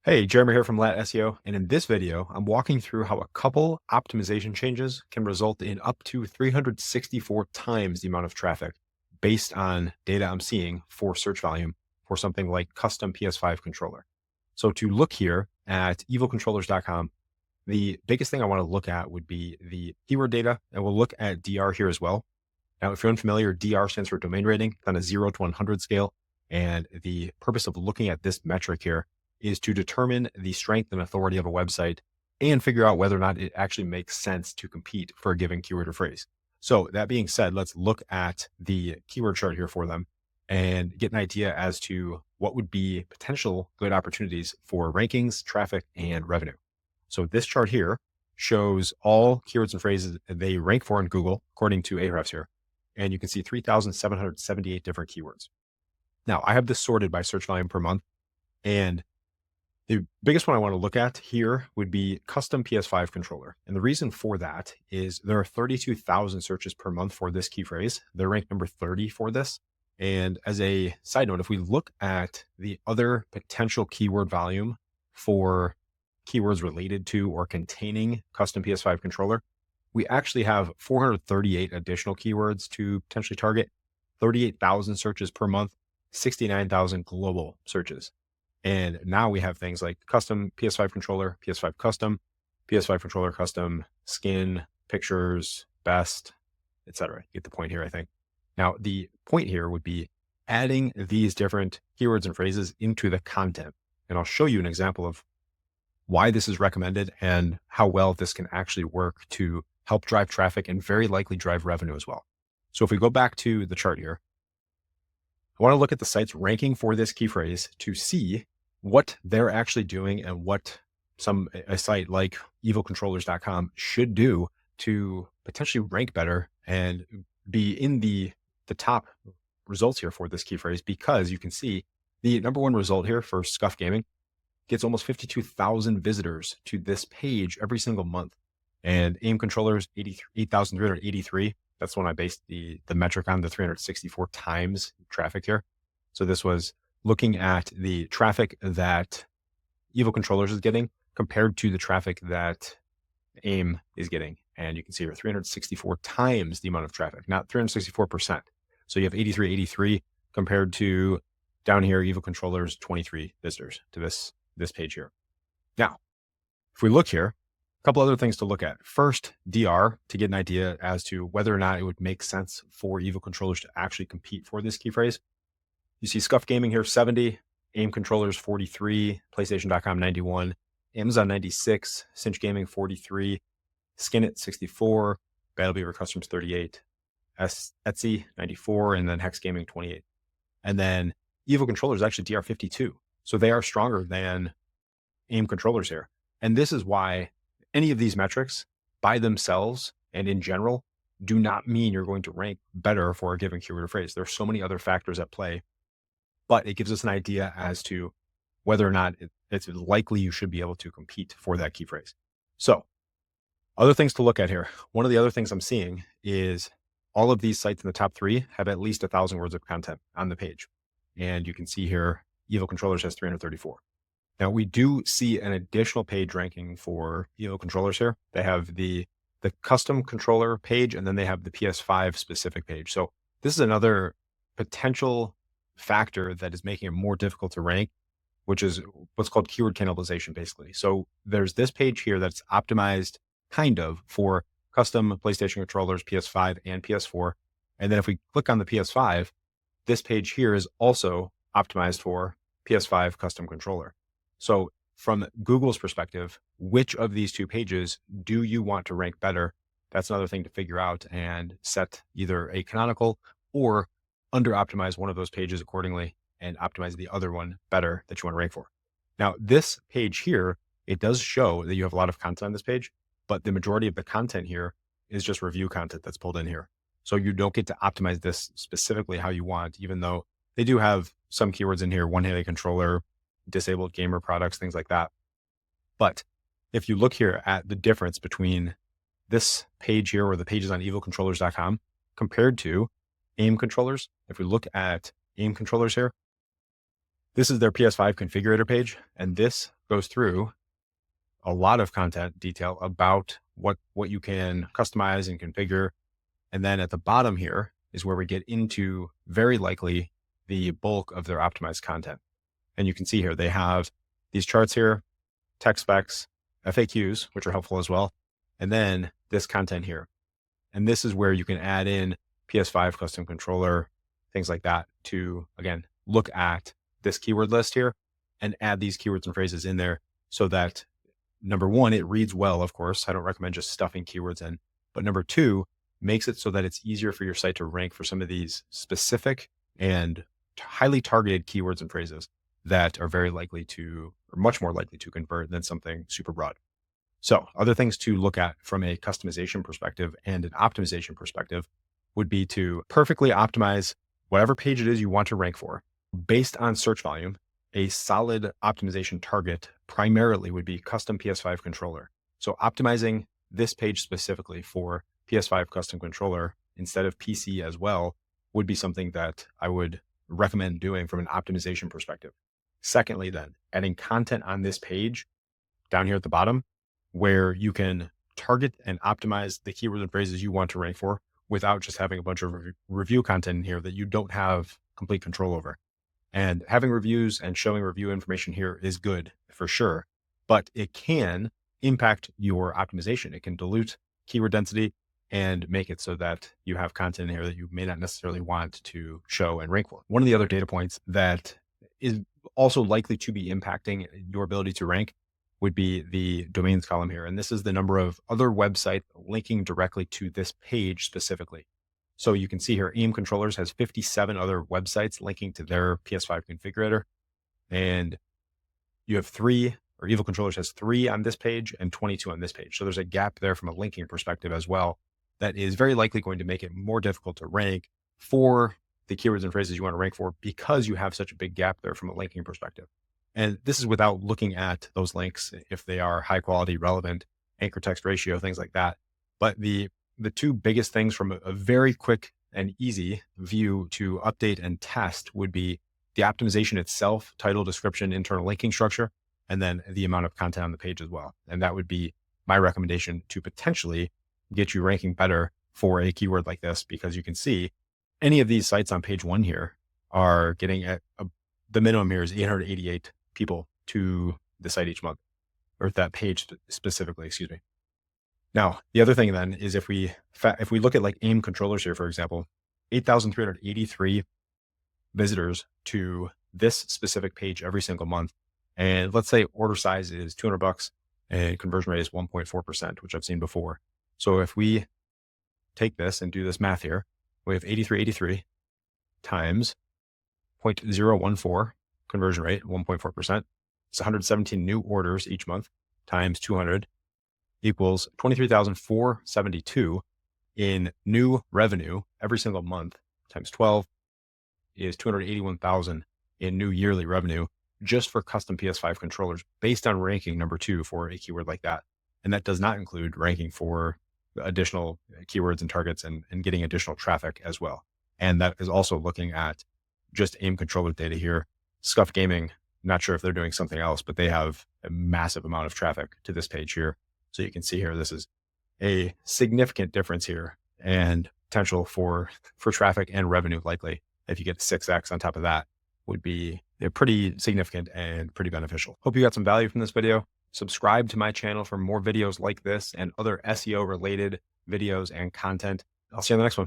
Hey, Jeremy here from LATT SEO, and in this video, I'm walking through how a couple optimization changes can result in up to 364 times the amount of traffic based on data I'm seeing for search volume for something like custom PS5 controller. So to look here at evilcontrollers.com, the biggest thing I want to look at would be the keyword data, and we'll look at DR here as well. Now, if you're unfamiliar, DR stands for domain rating. It's on a 0 to 100 scale, and the purpose of looking at this metric here is to determine the strength and authority of a website and figure out whether or not it actually makes sense to compete for a given keyword or phrase. So that being said, let's look at the keyword chart here for them and get an idea as to what would be potential good opportunities for rankings, traffic, and revenue. So this chart here shows all keywords and phrases they rank for in Google, according to Ahrefs here. And you can see 3,778 different keywords. Now, I have this sorted by search volume per month, and the biggest one I want to look at here would be custom PS5 controller. And the reason for that is there are 32,000 searches per month for this key phrase. They're ranked number 30 for this. And as a side note, if we look at the other potential keyword volume for keywords related to or containing custom PS5 controller, we actually have 438 additional keywords to potentially target, 38,000 searches per month, 69,000 global searches. And now we have things like custom PS5 controller, PS5 custom, PS5 controller custom, skin, pictures, best, etc. You get the point here, I think. Now, the point here would be adding these different keywords and phrases into the content. And I'll show you an example of why this is recommended and how well this can actually work to help drive traffic and very likely drive revenue as well. So if we go back to the chart here, I want to look at the sites ranking for this key phrase to see what they're actually doing and what a site like evilcontrollers.com should do to potentially rank better and be in the top results here for this key phrase, because you can see the number one result here for Scuff Gaming gets almost 52,000 visitors to this page every single month. And aim controllers, 8,383. That's when I based the metric on, the 364 times traffic here. So this was looking at the traffic that Evil Controllers is getting compared to the traffic that AIM is getting. And you can see here 364 times the amount of traffic, not 364%. So you have 8383 compared to down here, Evil Controllers, 23 visitors to this page here. Now, if we look here, a couple other things to look at. First, DR, to get an idea as to whether or not it would make sense for Evil Controllers to actually compete for this key phrase. You see Scuff Gaming here, 70, AIM Controllers, 43, PlayStation.com, 91, Amazon, 96, Cinch Gaming, 43, Skinit, 64, Battle Beaver Customs, 38, Etsy, 94, and then Hex Gaming, 28. And then Evil Controllers actually DR 52. So they are stronger than AIM Controllers here. And this is why any of these metrics by themselves and in general do not mean you're going to rank better for a given keyword or phrase. There are so many other factors at play, but it gives us an idea as to whether or not it's likely you should be able to compete for that key phrase. So other things to look at here. One of the other things I'm seeing is all of these sites in the top 3 have at least 1,000 words of content on the page. And you can see here, Evil Controllers has 334. Now, we do see an additional page ranking for Evil Controllers here. They have the custom controller page, and then they have the PS5 specific page. So this is another potential factor that is making it more difficult to rank, which is what's called keyword cannibalization, basically. So there's this page here that's optimized kind of for custom PlayStation controllers, PS5 and PS4. And then if we click on the PS5, this page here is also optimized for PS5 custom controller. So from Google's perspective, which of these two pages do you want to rank better? That's another thing to figure out and set either a canonical or under optimize one of those pages accordingly and optimize the other one better that you want to rank for. Now, this page here, it does show that you have a lot of content on this page, but the majority of the content here is just review content that's pulled in here. So you don't get to optimize this specifically how you want, even though they do have some keywords in here, one-handed controller, disabled gamer products, things like that. But if you look here at the difference between this page here or the pages on evilcontrollers.com compared to AIM controllers, if we look at AIM controllers here, this is their PS5 configurator page, and this goes through a lot of content detail about what you can customize and configure. And then at the bottom here is where we get into very likely the bulk of their optimized content. And you can see here, they have these charts here, tech specs, FAQs, which are helpful as well. And then this content here. And this is where you can add in PS5 custom controller, things like that to, again, look at this keyword list here and add these keywords and phrases in there so that number one, it reads well, of course. I don't recommend just stuffing keywords in, but number two, makes it so that it's easier for your site to rank for some of these specific and highly targeted keywords and phrases that are very likely to, or much more likely to convert than something super broad. So other things to look at from a customization perspective and an optimization perspective would be to perfectly optimize whatever page it is you want to rank for based on search volume. A solid optimization target primarily would be custom PS5 controller. So optimizing this page specifically for PS5 custom controller instead of PC as well would be something that I would recommend doing from an optimization perspective. Secondly, then adding content on this page down here at the bottom where you can target and optimize the keywords and phrases you want to rank for without just having a bunch of review content in here that you don't have complete control over. And having reviews and showing review information here is good for sure, but it can impact your optimization. It can dilute keyword density and make it so that you have content in here that you may not necessarily want to show and rank for. One of the other data points that is also likely to be impacting your ability to rank would be the domains column here. And this is the number of other websites linking directly to this page specifically. So you can see here, AIM Controllers has 57 other websites linking to their PS5 configurator. And you have Evil Controllers has 3 on this page and 22 on this page. So there's a gap there from a linking perspective as well that is very likely going to make it more difficult to rank for the keywords and phrases you want to rank for because you have such a big gap there from a linking perspective. And this is without looking at those links, if they are high quality, relevant, anchor text ratio, things like that. But the two biggest things from a very quick and easy view to update and test would be the optimization itself, title, description, internal linking structure, and then the amount of content on the page as well. And that would be my recommendation to potentially get you ranking better for a keyword like this, because you can see any of these sites on page 1 here are getting the minimum here is 888 people to the site each month, or that page specifically, excuse me. Now, the other thing then is if we look at like AIM Controllers here, for example, 8,383 visitors to this specific page every single month. And let's say order size is $200 and conversion rate is 1.4%, which I've seen before. So if we take this and do this math here, we have 8,383 times 0.014 conversion rate, 1.4%. It's 117 new orders each month times 200 equals 23,472 in new revenue every single month times 12 is 281,000 in new yearly revenue just for custom PS5 controllers based on ranking number 2 for a keyword like that. And that does not include ranking for additional keywords and targets and getting additional traffic as well. And that is also looking at just AIM controller data here. Scuff Gaming, not sure if they're doing something else, but they have a massive amount of traffic to this page here. So you can see here, this is a significant difference here and potential for traffic and revenue likely. If you get 6x on top of that would be pretty significant and pretty beneficial. Hope you got some value from this video. Subscribe to my channel for more videos like this and other SEO related videos and content. I'll see you on the next one.